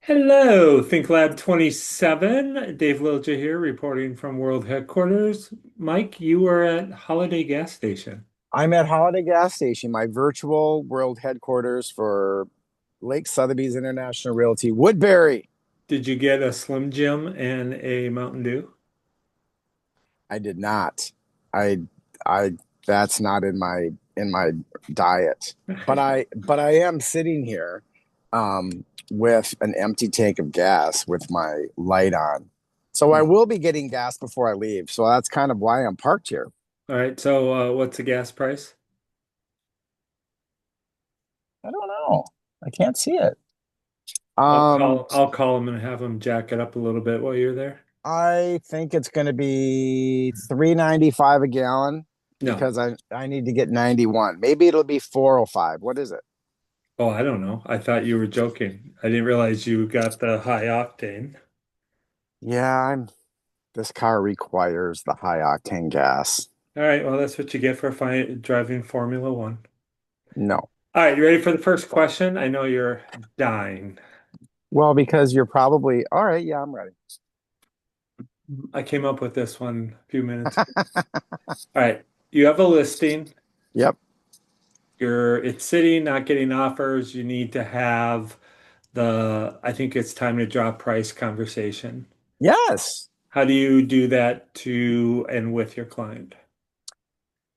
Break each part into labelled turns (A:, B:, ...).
A: Hello, ThinkLab 27. Dave Lilja here, reporting from World Headquarters. Mike, you were at Holiday Gas Station.
B: I'm at Holiday Gas Station, my virtual world headquarters for Lake Sotheby's International Realty, Woodbury.
A: Did you get a Slim Jim and a Mountain Dew?
B: I did not. I I that's not in my diet. But I am sitting here with an empty tank of gas with my light on. So I will be getting gas before I leave. So that's kind of why I'm parked here.
A: All right, so what's the gas price?
B: I don't know. I can't see it.
A: I'll
B: Um
A: call I'll call him and have him jack it up a little bit while you're there.
B: I think it's going to be 3.95 a gallon
A: No.
B: because I need to get 91. Maybe it'll be 405. What is it?
A: Oh, I don't know. I thought you were joking. I didn't realize you got the high octane.
B: Yeah, I'm this car requires the high octane gas.
A: All right, well, that's what you get for driving Formula One.
B: No.
A: All right, you ready for the first question? I know you're dying.
B: Well, because you're probably all right. Yeah, I'm ready.
A: I came up with this one a few minutes ago. All right, you have a listing.
B: Yep.
A: It's sitting, not getting offers. You need to have I think it's time to drop price conversation.
B: Yes.
A: How do you do that to and with your client?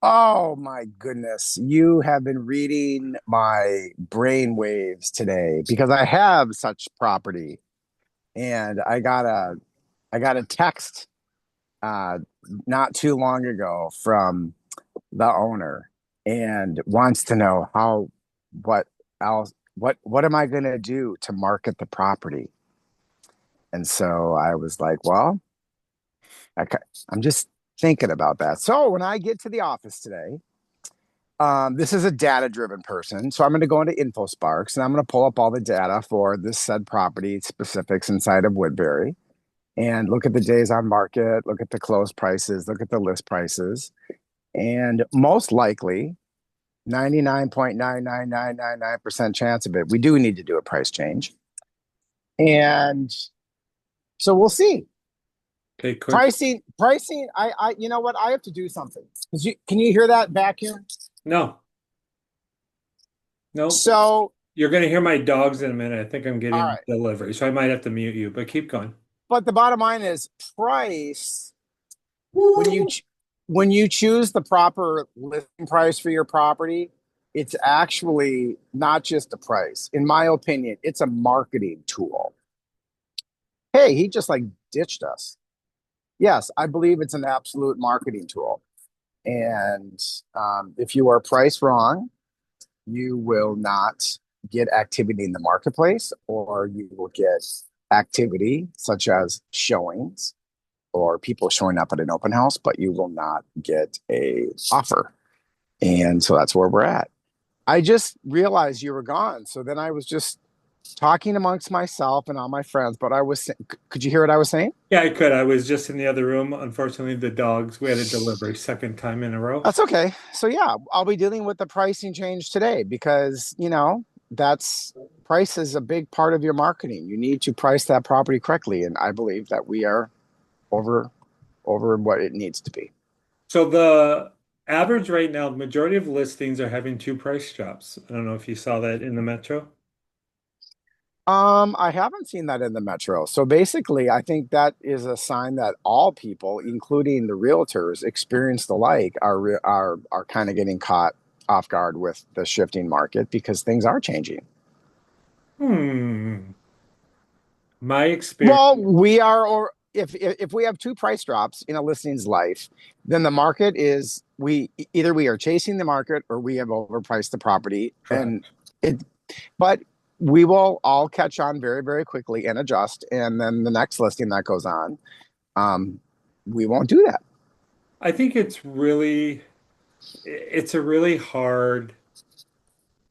B: Oh my goodness. You have been reading my brain waves today because I have such property and I got a text uh, not too long ago from the owner and wants to know what else, what am I going to do to market the property? And so I was like, well, I, I'm just thinking about that. So when I get to the office today, this is a data driven person. So I'm going to go into InfoSparks and I'm going to pull up all the data for this said property specifics inside of Woodbury and look at the days on market, look at the close prices, look at the list prices. And most likely, 99.99999% chance of it, we do need to do a price change. And so we'll see.
A: Okay, quick.
B: Pricing. You know what? I have to do something. Can you hear that vacuum?
A: No, no.
B: So,
A: You're going to hear my dogs in a minute. I think I'm
B: all
A: getting
B: right.
A: delivery, so I might have to mute you, but keep going.
B: But the bottom line is price when when you choose the proper listing price for your property, it's actually not just a price. In my opinion, it's a marketing tool. Hey, he just like ditched us. Yes, I believe it's an absolute marketing tool. And if you are priced wrong, you will not get activity in the marketplace, or you will get activity such as showings or people showing up at an open house, but you will not get a offer. And so that's where we're at. I just realized you were gone. So then I was just talking amongst myself and all my friends, but could you hear what I was saying?
A: Yeah, I could. I was just in the other room. Unfortunately, the dogs, we had a delivery second time in a row.
B: That's okay. So yeah, I'll be dealing with the pricing change today because, that's price is a big part of your marketing. You need to price that property correctly. And I believe that we are over over what it needs to be.
A: So the average right now, the majority of listings are having two price drops. I don't know if you saw that in the metro.
B: I haven't seen that in the metro. So basically, I think that is a sign that all people, including the realtors, experienced alike, are kind of getting caught off guard with the shifting market because things are changing.
A: Hmm. My experience,
B: Well, we are, or if we have two price drops in a listing's life, then the market is we are chasing the market or we have overpriced the property, and
A: correct.
B: it. But we will all catch on very, very quickly and adjust, and then the next listing that goes on, um, we won't do that.
A: I think it's a really hard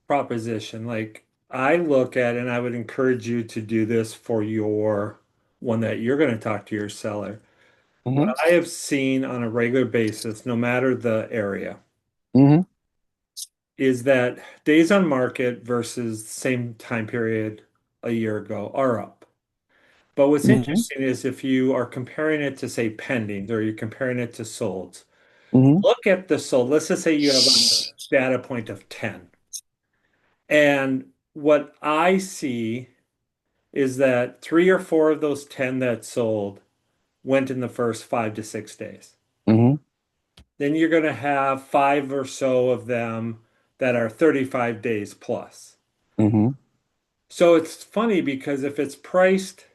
A: proposition. Like I look at, and I would encourage you to do this for your one that you're going to talk to your seller. What
B: Hmm.
A: I have seen on a regular basis, no matter the area,
B: Hmm.
A: is that days on market versus same time period a year ago are up. But what's
B: Hmm.
A: interesting is if you are comparing it to, say, pending, or you're comparing it to solds,
B: Hmm.
A: look at the sold. Let's just say you have a data point of 10. And what I see is that three or four of those 10 that sold went in the first 5 to 6 days.
B: Hmm.
A: Then you're going to have five or so of them that are 35 days plus.
B: Hmm.
A: So it's funny because if it's priced,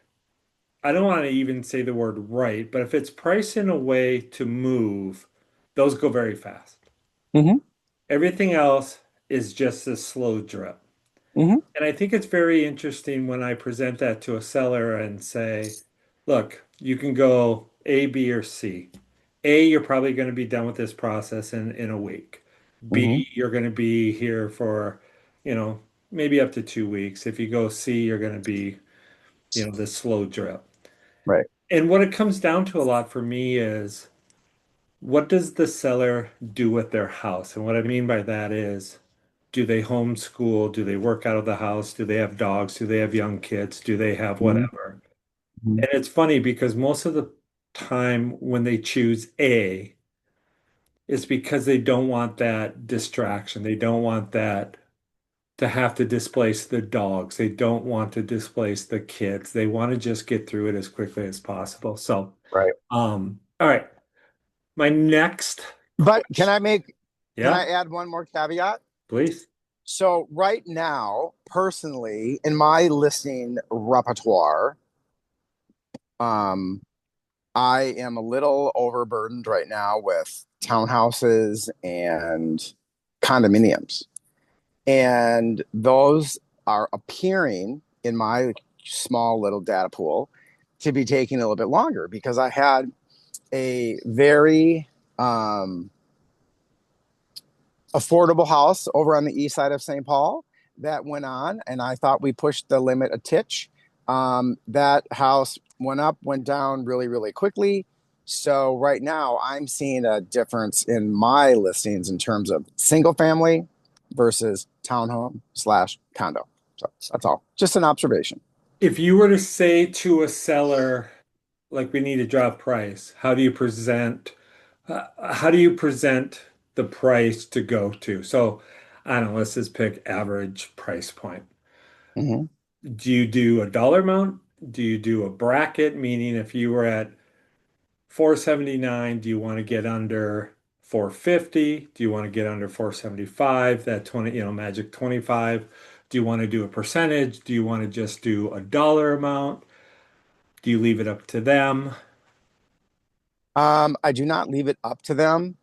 A: I don't want to even say the word right, but if it's priced in a way to move, those go very fast.
B: Hmm.
A: Everything else is just a slow drip.
B: Hmm.
A: And I think it's very interesting when I present that to a seller and say, look, you can go A, B, or C. A, you're probably going to be done with this process in a week.
B: Hmm.
A: B, you're going to be here for, you know, maybe up to 2 weeks. If you go C, you're going to be, this slow drip.
B: Right.
A: And what it comes down to a lot for me is what does the seller do with their house? And what I mean by that is, do they homeschool? Do they work out of the house? Do they have dogs? Do they have young kids? Do they have
B: Hmm.
A: whatever? And it's funny because most of the time when they choose A, it's because they don't want that distraction. They don't want that to have to displace the dogs. They don't want to displace the kids. They want to just get through it as quickly as possible. So,
B: Right.
A: all right. My next
B: But
A: question.
B: can
A: Yeah,
B: I add one more caveat?
A: please.
B: So right now, personally, in my listing repertoire, um, I am a little overburdened right now with townhouses and condominiums. And those are appearing in my small little data pool to be taking a little bit longer because I had a very affordable house over on the east side of St. Paul that went on, and I thought we pushed the limit a titch. That house went up, went down really, really quickly. So right now, I'm seeing a difference in my listings in terms of single family versus townhome slash condo. So that's all. Just an observation.
A: If you were to say to a seller, like we need to drop price, how do you present the price to go to? So I don't know, let's just pick average price point.
B: Mhm.
A: Do you do a dollar amount? Do you do a bracket? Meaning if you were at 479, do you want to get under 450? Do you want to get under 475? That 20, magic 25. Do you want to do a percentage? Do you want to just do a dollar amount? Do you leave it up to them?
B: I do not leave it up to them.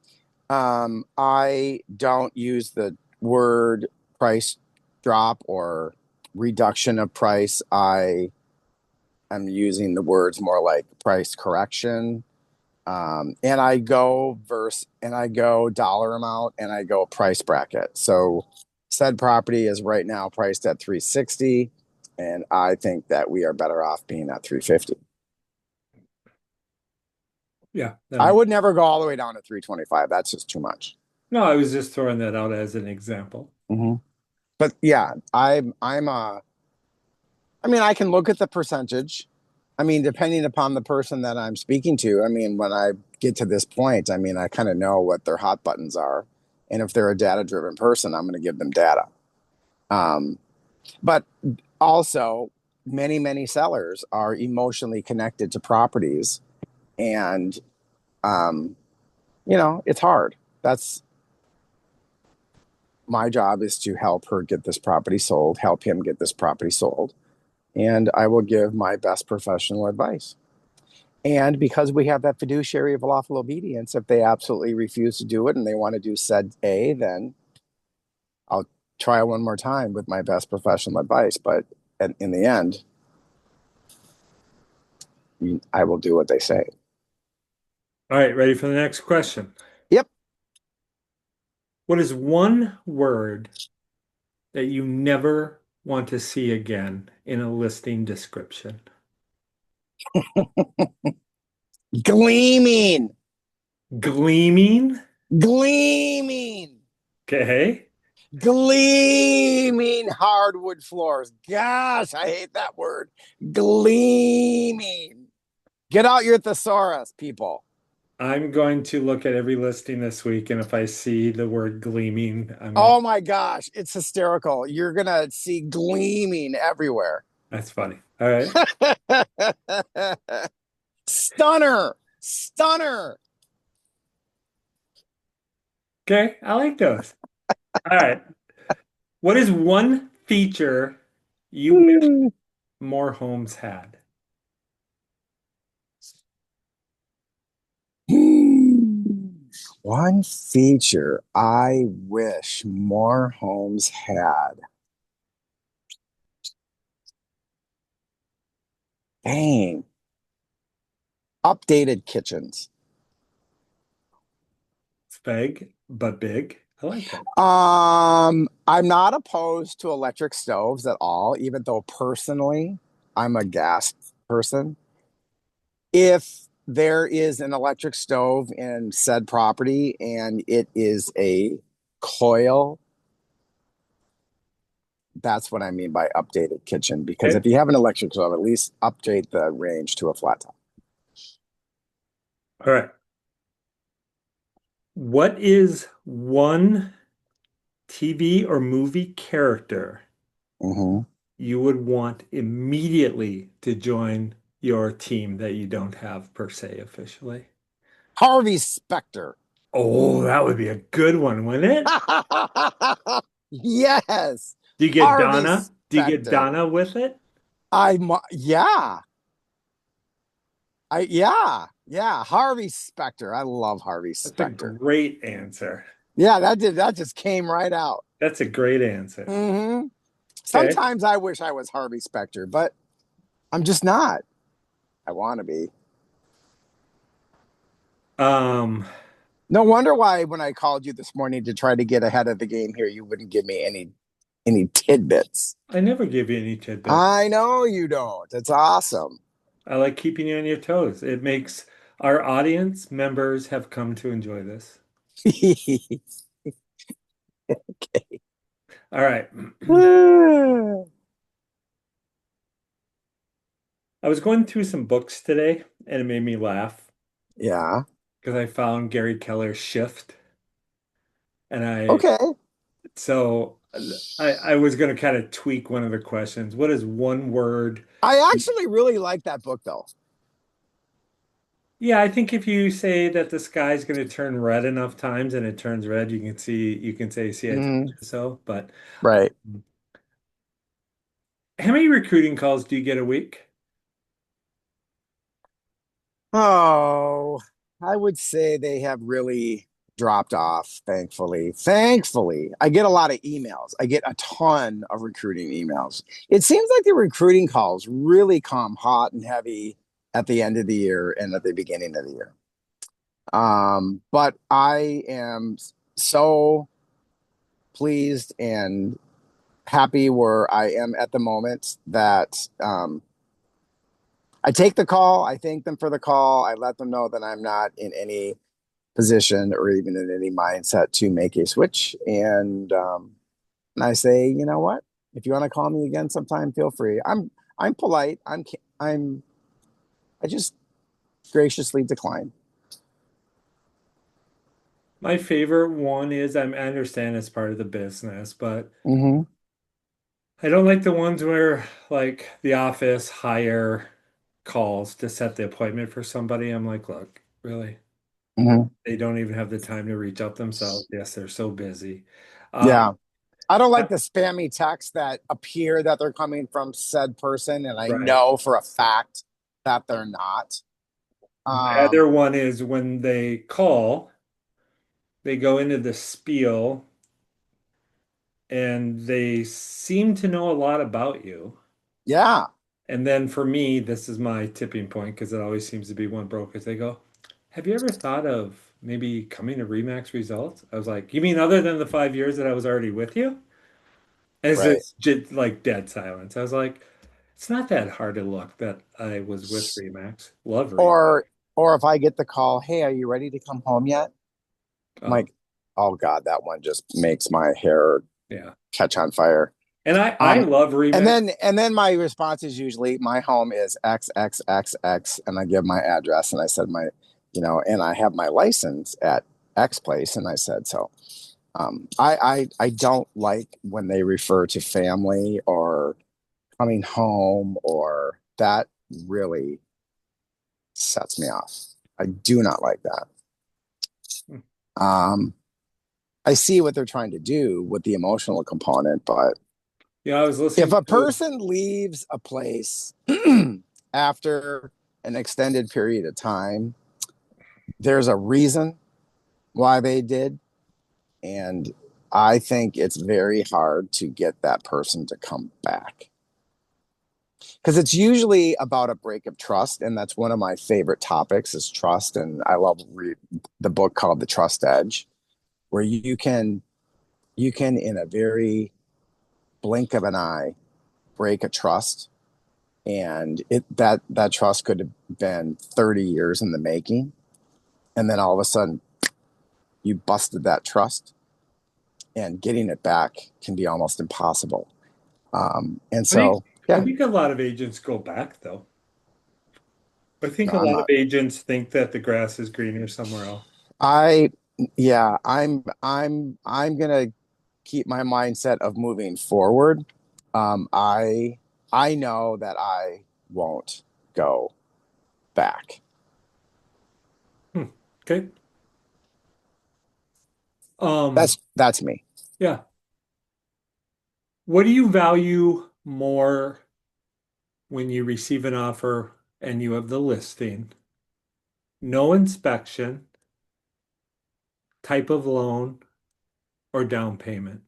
B: I don't use the word price drop or reduction of price. I am using the words more like price correction. And I go dollar amount and I go price bracket. So said property is right now priced at 360, and I think that we are better off being at 350.
A: Yeah, that
B: I
A: makes.
B: would never go all the way down to 325. That's just too much.
A: No, I was just throwing that out as an example.
B: Hmm. But yeah, I mean, I can look at the percentage. I mean, depending upon the person that I'm speaking to, I mean, when I get to this point, I mean, I kind of know what their hot buttons are. And if they're a data driven person, I'm going to give them data. Um, but also, many sellers are emotionally connected to properties. And, um, it's hard. That's my job is to help her get this property sold, help him get this property sold. And I will give my best professional advice. And because we have that fiduciary of lawful obedience, if they absolutely refuse to do it and they want to do said A, then I'll try one more time with my best professional advice. But in the end, I will do what they say.
A: All right, ready for the next question.
B: Yep.
A: What is one word that you never want to see again in a listing description?
B: Gleaming,
A: Gleaming?
B: gleaming.
A: Okay.
B: Gleaming hardwood floors. Gosh, I hate that word. Gleaming. Get out your thesaurus, people.
A: I'm going to look at every listing this week, and if I see the word gleaming, I'm gonna.
B: Oh my gosh, it's hysterical. You're going to see gleaming everywhere.
A: That's funny. All right.
B: Stunner. Stunner.
A: Okay, I like those. All right. What is one feature you wish more homes had?
B: One feature I wish more homes had. Dang. Updated kitchens.
A: It's vague but big. I like that.
B: I'm not opposed to electric stoves at all, even though personally I'm a gas person. If there is an electric stove in said property and it is a coil, that's what I mean by updated kitchen. Because
A: Okay.
B: if you have an electric stove, at least update the range to a flat top.
A: All right. What is one TV or movie character
B: Mhm.
A: you would want immediately to join your team that you don't have per se officially?
B: Harvey Specter.
A: Oh, that would be a good one, wouldn't it?
B: Yes,
A: Do you get
B: Harvey
A: Donna? Do you get
B: Specter.
A: Donna with it?
B: Yeah. Yeah. Harvey Specter. I love Harvey
A: That's a
B: Specter.
A: great answer.
B: Yeah, that just came right out.
A: That's a great answer.
B: Hmm.
A: Okay.
B: Sometimes I wish I was Harvey Specter, but I'm just not. I want to be.
A: Um,
B: No wonder why when I called you this morning to try to get ahead of the game here, you wouldn't give me any tidbits.
A: I never give you any tidbits.
B: I know you don't. It's awesome.
A: I like keeping you on your toes. It makes our audience members have come to enjoy this. All right. I was going through some books today and it made me laugh
B: Yeah.
A: because I found Gary Keller's Shift. And
B: Okay.
A: so I was going to kind of tweak one of the questions. What is one word?
B: I actually really like that book though.
A: Yeah, I think if you say that the sky's going to turn red enough times and it turns red, you can say, see, I told
B: Mm,
A: you so. But
B: right.
A: how many recruiting calls do you get a week?
B: Oh, I would say they have really dropped off, thankfully. Thankfully, I get a lot of emails. I get a ton of recruiting emails. It seems like the recruiting calls really come hot and heavy at the end of the year and at the beginning of the year. But I am so pleased and happy where I am at the moment that I take the call. I thank them for the call. I let them know that I'm not in any position or even in any mindset to make a switch. And I say, you know what? If you want to call me again sometime, feel free. I'm polite. I just graciously decline.
A: My favorite one is I understand it's part of the business, but
B: Hmm.
A: I don't like the ones where like the office hire calls to set the appointment for somebody. I'm like, look, really?
B: Hmm.
A: They don't even have the time to reach out themselves. Yes, they're so busy.
B: Yeah. I don't like
A: Yeah,
B: the spammy texts that appear that they're coming from said person, and I
A: right.
B: know for a fact that they're not.
A: My
B: Um,
A: other one is when they call, they go into the spiel and they seem to know a lot about you.
B: yeah,
A: And then for me, this is my tipping point because it always seems to be one broker. They go, have you ever thought of maybe coming to Remax Results? I was like, you mean other than the 5 years that I was already with you? And it's
B: right.
A: just like dead silence. I was like, it's not that hard to look that I was with Remax. Love Remax.
B: Or if I get the call, hey, are you ready to come home yet? I'm
A: Oh,
B: like, oh God, that one just makes my hair.
A: Yeah.
B: catch on fire.
A: And I
B: Um,
A: love
B: and
A: Remax.
B: then my response is usually my home is XXXX, and I give my address, and I said and I have my license at X place, and I said so. I don't like when they refer to family or coming home, or that really sets me off. I do not like that.
A: Hmm.
B: Um, I see what they're trying to do with the emotional component, but
A: I was
B: if
A: listening
B: a
A: to,
B: person leaves a place after an extended period of time, there's a reason why they did. And I think it's very hard to get that person to come back because it's usually about a break of trust. And that's one of my favorite topics is trust. And I love the book called The Trust Edge, where you can in a very blink of an eye break a trust, and that trust could have been 30 years in the making, and then all of a sudden you busted that trust, and getting it back can be almost impossible. And
A: I think
B: so
A: I
B: yeah,
A: think a lot of agents go back though. I think
B: no,
A: a
B: I'm
A: lot of
B: not.
A: agents think that the grass is greener somewhere else.
B: I Yeah, I'm gonna keep my mindset of moving forward. I know that I won't go back.
A: Hmm. Okay.
B: That's me.
A: Yeah. What do you value more when you receive an offer and you have the listing? No inspection, type of loan, or down payment?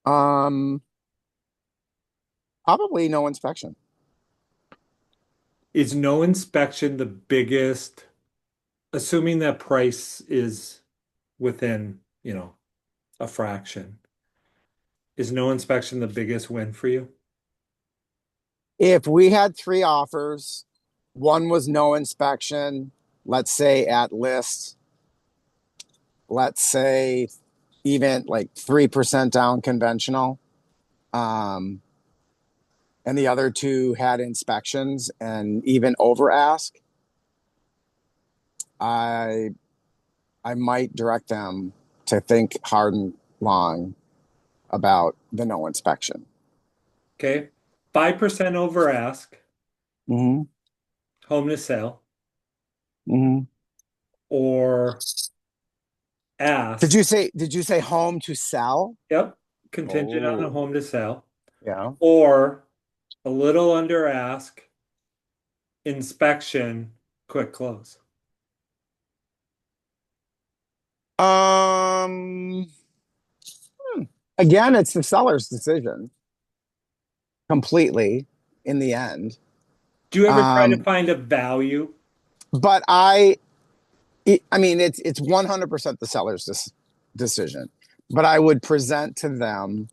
B: Um, Probably no inspection.
A: Is no inspection the biggest, assuming that price is within, a fraction, is no inspection the biggest win for you?
B: If we had three offers, one was no inspection, let's say at list, let's say even like 3% down conventional, um, and the other two had inspections and even over ask, I I might direct them to think hard and long about the no inspection.
A: Okay. 5% over ask,
B: Mm-hmm.
A: home to sell,
B: Mm-hmm.
A: or
B: Did
A: ask,
B: you say did you say home to sell?
A: yep, contingent on a
B: Oh,
A: home to sell,
B: yeah.
A: or a little under ask, inspection, quick close.
B: Um, Again, it's the seller's decision completely in the end.
A: Do you ever try to
B: Um,
A: find a value?
B: but I mean, it's 100% the seller's decision. But I would present to them,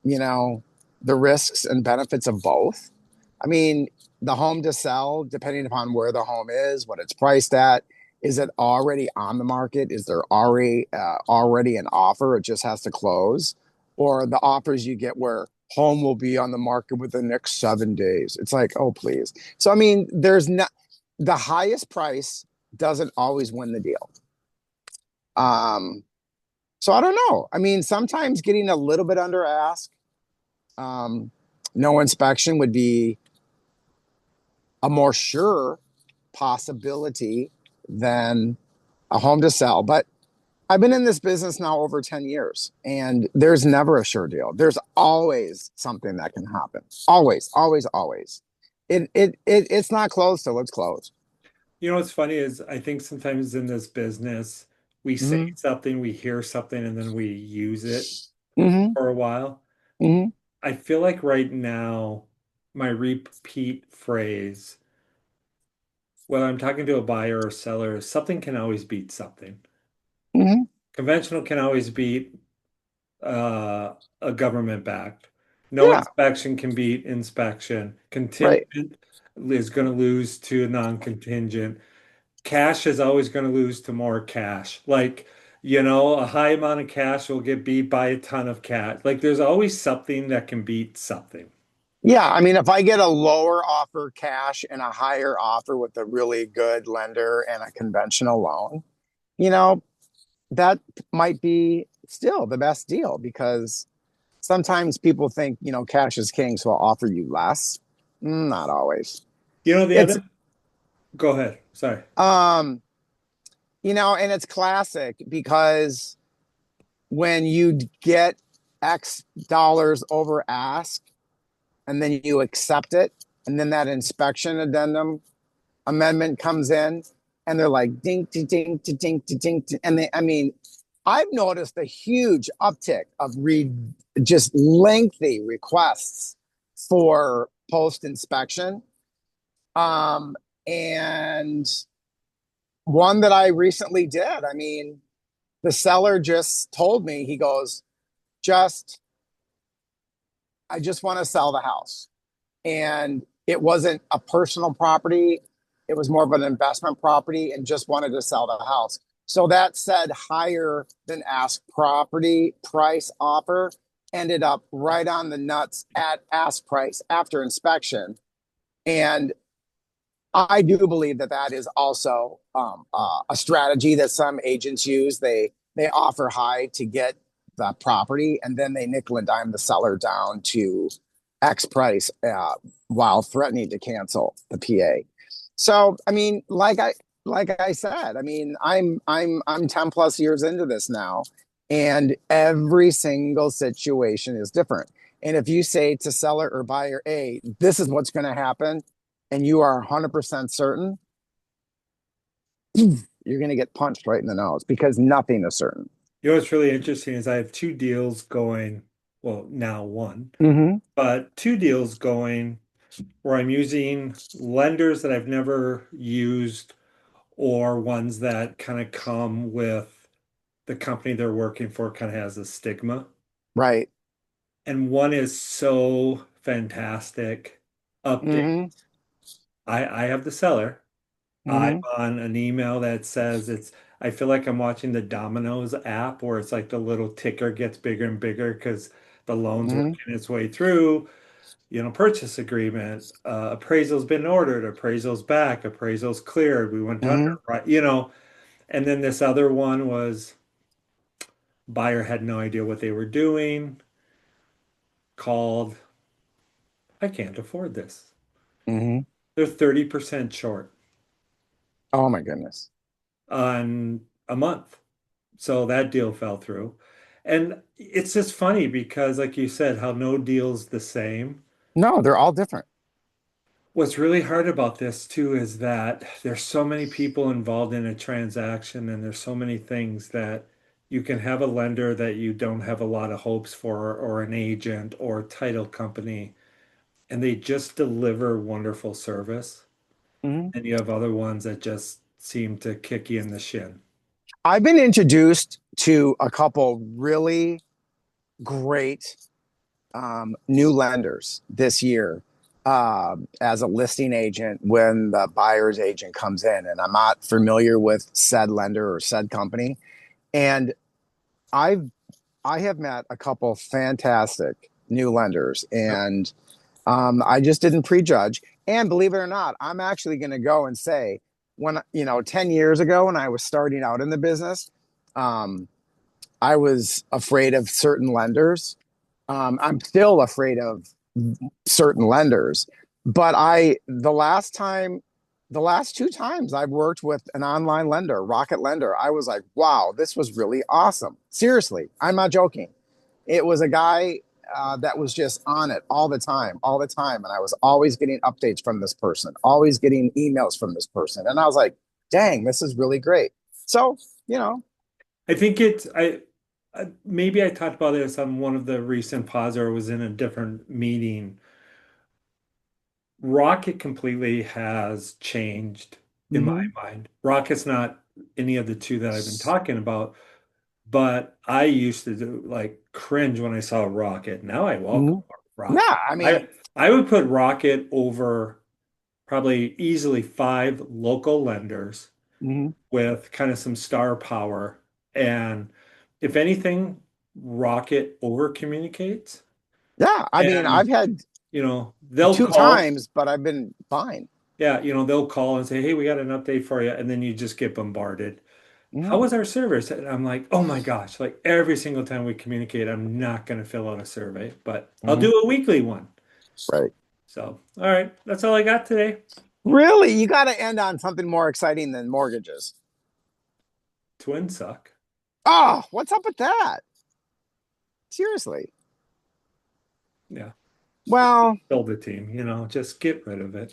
B: you know, the risks and benefits of both. I mean, the home to sell, depending upon where the home is, what it's priced at, is it already on the market? Is there already an offer? It just has to close, or the offers you get where home will be on the market within the next 7 days. It's like, oh please. So I mean, there's not the highest price doesn't always win the deal. Um, so I don't know. I mean, sometimes getting a little bit under ask, um, no inspection would be a more sure possibility than a home to sell. But I've been in this business now over 10 years, and there's never a sure deal. There's always something that can happen. Always, always, always. It's not closed till it's closed.
A: What's funny is I think sometimes in this business, we say
B: Mm-hmm.
A: something, we hear something, and then we use it
B: Mm-hmm.
A: for a while.
B: Mm-hmm.
A: I feel like right now, my repeat phrase, whether I'm talking to a buyer or seller, is something can always beat something.
B: Mm-hmm.
A: Conventional can always beat a government backed. No
B: Yeah.
A: inspection can beat inspection.
B: Right.
A: Contingent is going to lose to a non-contingent. Cash is always going to lose to more cash. Like A high amount of cash will get beat by a ton of cash. Like there's always something that can beat something.
B: Yeah, I mean, if I get a lower offer cash and a higher offer with a really good lender and a conventional loan, you know, that might be still the best deal because sometimes people think, cash is king, so I'll offer you less. Not always.
A: The
B: It's
A: other, go ahead. Sorry.
B: um, and it's classic because when you get X dollars over ask and then you accept it, and then that inspection addendum amendment comes in and they're like ding ding ding ding ding ding, and I've noticed a huge uptick of just lengthy requests for post inspection. And one that I recently did, the seller just told me, he goes, just, I just want to sell the house. And it wasn't a personal property, it was more of an investment property and just wanted to sell the house. So that said higher than ask property price offer ended up right on the nuts at ask price after inspection. And I do believe that that is also a strategy that some agents use. They offer high to get the property, and then they nickel and dime the seller down to X price while threatening to cancel the PA. So, like I said, I'm 10 plus years into this now, and every single situation is different. And if you say to seller or buyer A, this is what's going to happen, and you are 100% certain, you're going to get punched right in the nose because nothing is certain.
A: What's really interesting is I have two deals going, well, now one,
B: Mm-hmm.
A: but two deals going where I'm using lenders that I've never used or ones that kind of come with the company they're working for kind of has a stigma.
B: Right.
A: And one is so fantastic. Update.
B: Mm-hmm.
A: I have the seller. I'm
B: Mm-hmm.
A: on an email that says I feel like I'm watching the Domino's app where it's like the little ticker gets bigger and bigger because the loan's
B: Mm-hmm.
A: working its way through, purchase agreement, appraisal's been ordered, appraisal's back, appraisal's cleared, we went to
B: Mm-hmm.
A: underwrite, and then this other one was buyer had no idea what they were doing, called, I can't afford this.
B: Mm-hmm.
A: They're 30% short
B: Oh my goodness.
A: on a month. So that deal fell through. And it's just funny because, like you said, how no deal's the same.
B: No, they're all different.
A: What's really hard about this too is that there's so many people involved in a transaction, and there's so many things that you can have a lender that you don't have a lot of hopes for, or an agent or a title company, and they just deliver wonderful service.
B: Mm-hmm.
A: And you have other ones that just seem to kick you in the shin.
B: I've been introduced to a couple really great new lenders this year as a listing agent when the buyer's agent comes in, and I'm not familiar with said lender or said company. And I've I have met a couple fantastic new lenders,
A: Yep.
B: and I just didn't prejudge. And believe it or not, I'm actually going to go and say, when 10 years ago when I was starting out in the business, um, I was afraid of certain lenders. I'm still afraid of certain lenders, but the last two times I've worked with an online lender, Rocket Lender, I was like, wow, this was really awesome. Seriously, I'm not joking. It was a guy that was just on it all the time. And I was always getting updates from this person, always getting emails from this person. And I was like, dang, this is really great. So, you know,
A: I think maybe I talked about this on one of the recent pods or was in a different meeting. Rocket completely has changed in my
B: mm-hmm,
A: mind. Rocket's not any of the two that I've been talking about, but I used to do like cringe when I saw Rocket. Now I welcome
B: mm-hmm.
A: Rocket.
B: Yeah,
A: I would put Rocket over probably easily five local lenders
B: mm-hmm,
A: with kind of some star power. And if anything, Rocket over communicates.
B: Yeah, I mean, I've
A: And,
B: had
A: they'll
B: two
A: call.
B: times, but I've been fine.
A: Yeah, they'll call and say, "Hey, we got an update for you." And then you just get bombarded. How
B: Mhm.
A: was our service? And I'm like, "Oh my gosh, like every single time we communicate, I'm not going to fill out a survey, but I'll
B: Mhm.
A: do a weekly one."
B: Right.
A: So, all right, that's all I got today.
B: Really, you got to end on something more exciting than mortgages.
A: Twins suck.
B: Oh, what's up with that? Seriously.
A: Yeah,
B: Well,
A: build a team, just get rid of it.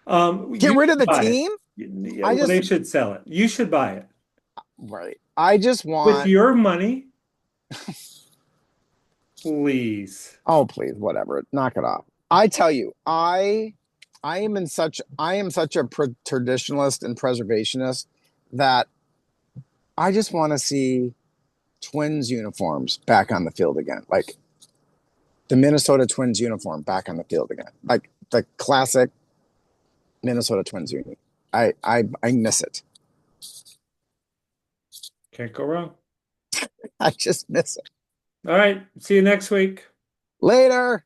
B: get
A: You
B: rid of
A: should
B: the
A: buy it.
B: team?
A: Yeah,
B: I
A: well,
B: just,
A: they should sell it. You should buy it.
B: right. I just
A: With
B: want,
A: your money, please.
B: oh, please, whatever. Knock it off. I tell you, I am such a traditionalist and preservationist that I just want to see Twins uniforms back on the field again. Like the Minnesota Twins uniform back on the field again. Like the classic Minnesota Twins uniform. I miss it.
A: Can't go wrong.
B: I just miss it.
A: All right, see you next week.
B: Later.